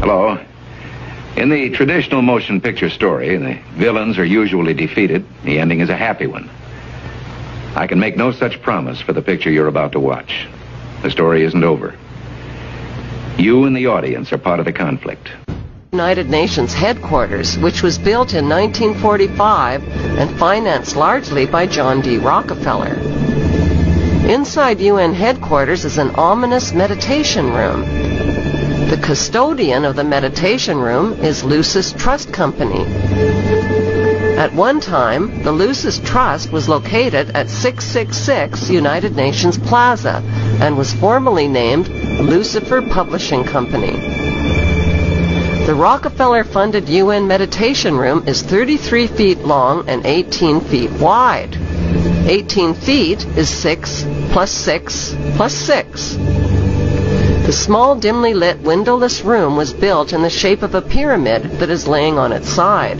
Hello. In the traditional motion picture story, the villains are usually defeated. The ending is a happy one. I can make no such promise for the picture you're about to watch. The story isn't over. You and the audience are part of the conflict. United Nations headquarters, which was built in 1945 and financed largely by John D. Rockefeller. Inside UN headquarters is an ominous meditation room. The custodian of the meditation room is Lucis Trust Company. At one time, the Lucis Trust was located at 666 United Nations Plaza and was formerly named Lucifer Publishing Company. The Rockefeller-funded UN meditation room is 33 feet long and 18 feet wide. 18 feet is 6 plus 6 plus 6. The small, dimly lit, windowless room was built in the shape of a pyramid that is laying on its side.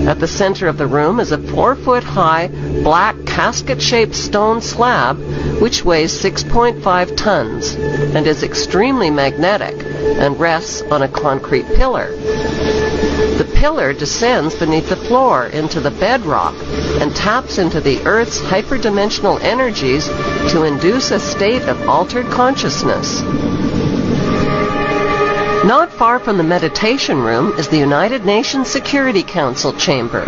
At the center of the room is a 4-foot-high, black, casket-shaped stone slab which weighs 6.5 tons and is extremely magnetic and rests on a concrete pillar. The pillar descends beneath the floor into the bedrock and taps into the Earth's hyperdimensional energies to induce a state of altered consciousness. Not far from the meditation room is the United Nations Security Council chamber.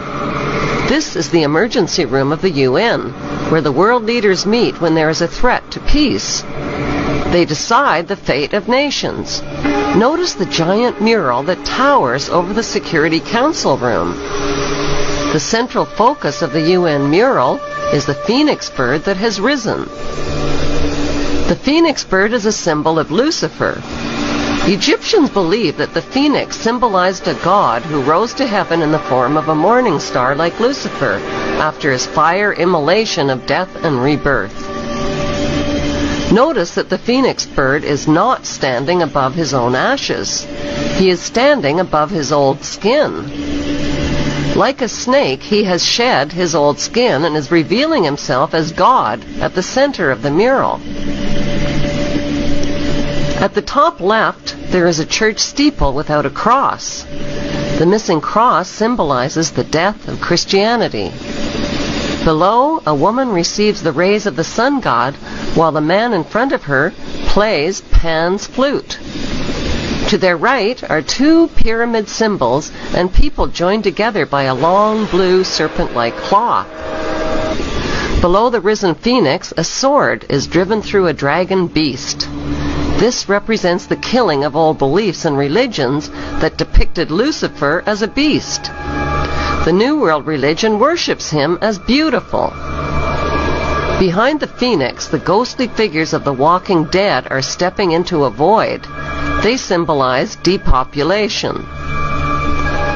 This is the emergency room of the UN, where the world leaders meet when there is a threat to peace. They decide the fate of nations. Notice the giant mural that towers over the Security Council room. The central focus of the UN mural is the phoenix bird that has risen. The phoenix bird is a symbol of Lucifer. Egyptians believed that the phoenix symbolized a god who rose to heaven in the form of a morning star like Lucifer after his fire immolation of death and rebirth. Notice that the phoenix bird is not standing above his own ashes. He is standing above his old skin. Like a snake, he has shed his old skin and is revealing himself as God at the center of the mural. At the top left, there is a church steeple without a cross. The missing cross symbolizes the death of Christianity. Below, a woman receives the rays of the sun god, while the man in front of her plays Pan's flute. To their right are two pyramid symbols and people joined together by a long blue serpent-like claw. Below the risen phoenix, a sword is driven through a dragon beast. This represents the killing of old beliefs and religions that depicted Lucifer as a beast. The New World religion worships him as beautiful. Behind the phoenix, the ghostly figures of the walking dead are stepping into a void. They symbolize depopulation.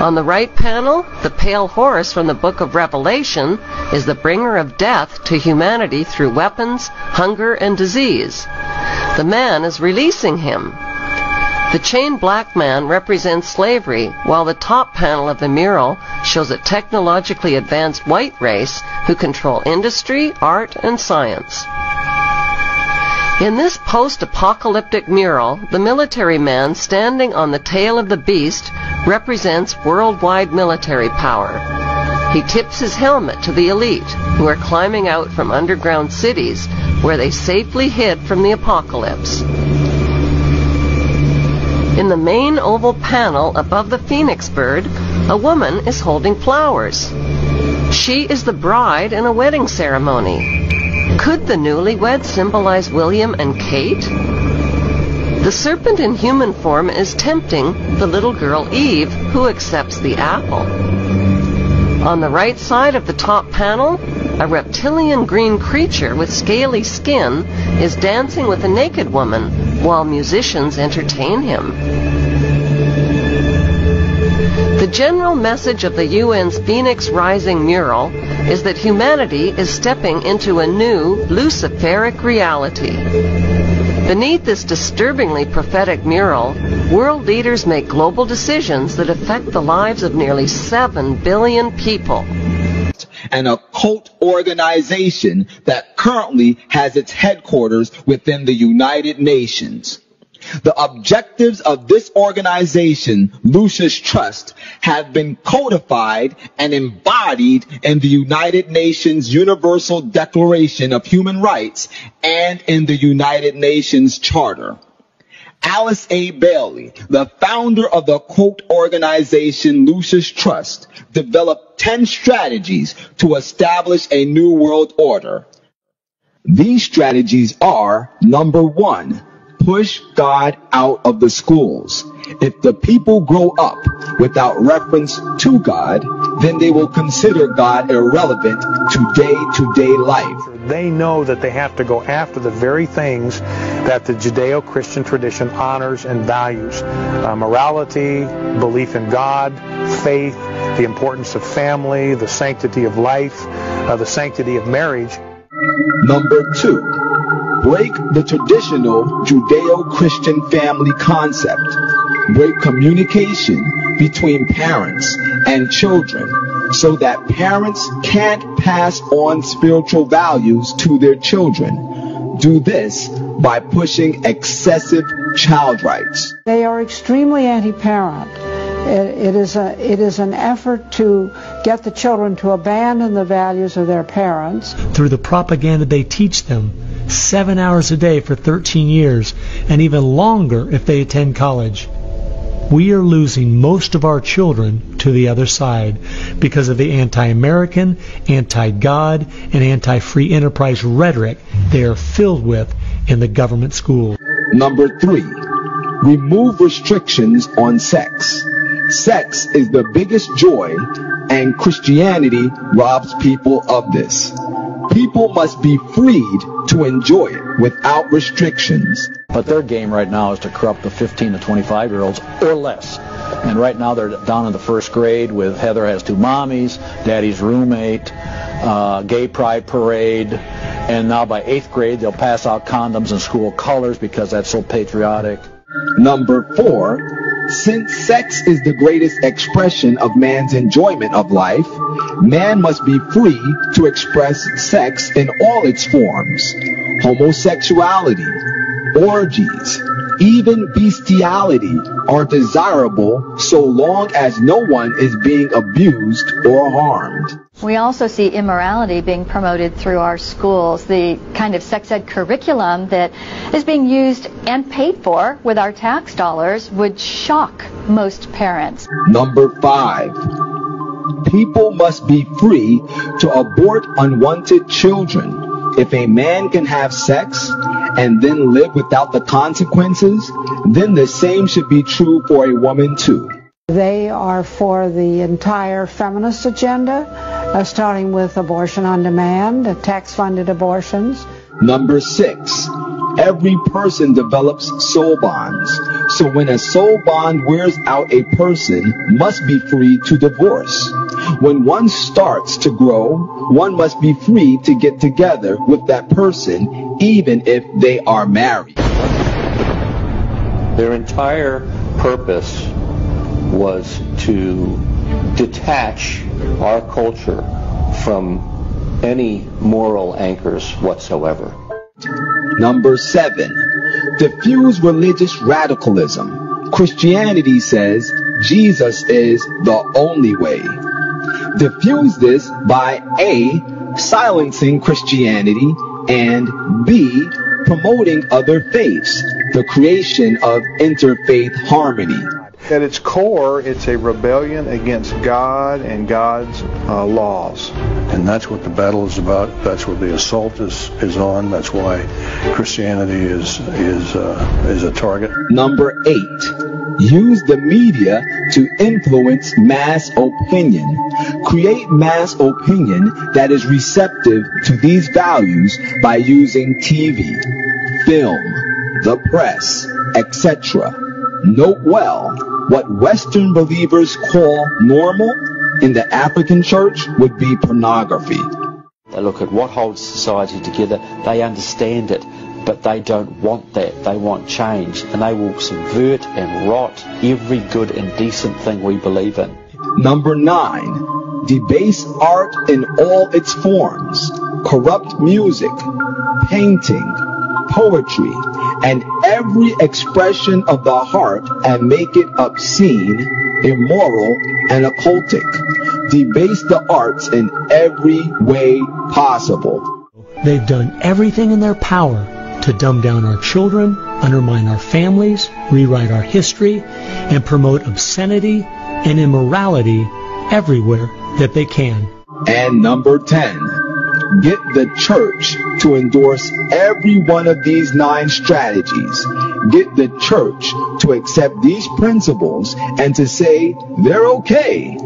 On the right panel, the pale horse from the book of Revelation is the bringer of death to humanity through weapons, hunger, and disease. The man is releasing him. The chained black man represents slavery, while the top panel of the mural shows a technologically advanced white race who control industry, art, and science. In this post-apocalyptic mural, the military man standing on the tail of the beast represents worldwide military power. He tips his helmet to the elite, who are climbing out from underground cities where they safely hid from the apocalypse. In the main oval panel above the phoenix bird, a woman is holding flowers. She is the bride in a wedding ceremony. Could the newlyweds symbolize William and Kate? The serpent in human form is tempting the little girl Eve, who accepts the apple. On the right side of the top panel, a reptilian green creature with scaly skin is dancing with a naked woman while musicians entertain him. The general message of the UN's Phoenix Rising mural is that humanity is stepping into a new Luciferic reality. Beneath this disturbingly prophetic mural, world leaders make global decisions that affect the lives of nearly 7 billion people. An occult organization that currently has its headquarters within the United Nations. The objectives of this organization, Lucis Trust, have been codified and embodied in the United Nations Universal Declaration of Human Rights and in the United Nations Charter. Alice A. Bailey, the founder of the quote organization Lucis Trust, developed 10 strategies to establish a new world order. These strategies are, number 1, push God out of the schools. If the people grow up without reference to God, then they will consider God irrelevant to day-to-day life. They know that they have to go after the very things that the Judeo-Christian tradition honors and values. Morality, belief in God, faith, the importance of family, the sanctity of life, the sanctity of marriage. Number 2, break the traditional Judeo-Christian family concept. Break communication between parents and children so that parents can't pass on spiritual values to their children. Do this by pushing excessive child rights. They are extremely anti-parent. It is an effort to get the children to abandon the values of their parents. Through the propaganda they teach them, 7 hours a day for 13 years, and even longer if they attend college. We are losing most of our children to the other side because of the anti-American, anti-God, and anti-free enterprise rhetoric they are filled with in the government schools. Number 3, remove restrictions on sex. Sex is the biggest joy, and Christianity robs people of this. People must be freed to enjoy it without restrictions. But their game right now is to corrupt the 15 to 25-year-olds or less. And right now they're down in the first grade with Heather Has Two Mommies, Daddy's Roommate, Gay Pride Parade, and now by 8th grade they'll pass out condoms in school colors because that's so patriotic. Number 4, since sex is the greatest expression of man's enjoyment of life, man must be free to express sex in all its forms. Homosexuality, orgies, even bestiality are desirable so long as no one is being abused or harmed. We also see immorality being promoted through our schools. The kind of sex ed curriculum that is being used and paid for with our tax dollars would shock most parents. Number 5, people must be free to abort unwanted children. If a man can have sex and then live without the consequences, then the same should be true for a woman too. They are for the entire feminist agenda, starting with abortion on demand, tax-funded abortions. Number 6, every person develops soul bonds. So when a soul bond wears out, a person must be free to divorce. When one starts to grow, one must be free to get together with that person, even if they are married. Their entire purpose was to detach our culture from any moral anchors whatsoever. Number 7, diffuse religious radicalism. Christianity says Jesus is the only way. Diffuse this by A, silencing Christianity, and B, promoting other faiths, the creation of interfaith harmony. At its core, it's a rebellion against God and God's laws. And that's what the battle is about. That's what the assault is on. That's why Christianity is a target. Number 8, use the media to influence mass opinion. Create mass opinion that is receptive to these values by using TV, film, the press, etc. Note well, what Western believers call normal in the African church would be pornography. They look at what holds society together, they understand it, but they don't want that. They want change, and they will subvert and rot every good and decent thing we believe in. Number 9, debase art in all its forms. Corrupt music, painting, poetry, and every expression of the heart and make it obscene, immoral, and occultic. Debase the arts in every way possible. They've done everything in their power to dumb down our children, undermine our families, rewrite our history, and promote obscenity and immorality everywhere that they can. And number 10, get the church to endorse every one of these 9 strategies. Get the church to accept these principles and to say they're okay.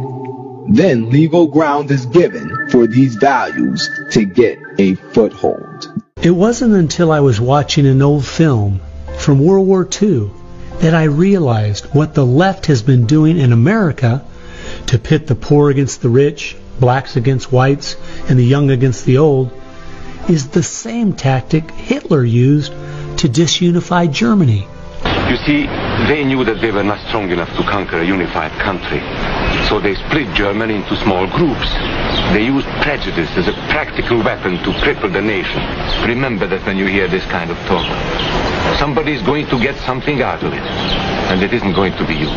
Then legal ground is given for these values to get a foothold. It wasn't until I was watching an old film from World War II that I realized what the left has been doing in America to pit the poor against the rich, blacks against whites, and the young against the old is the same tactic Hitler used to disunify Germany. You see, they knew that they were not strong enough to conquer a unified country. So they split Germany into small groups. They used prejudice as a practical weapon to cripple the nation. Remember that when you hear this kind of talk. Somebody is going to get something out of it. And it isn't going to be you.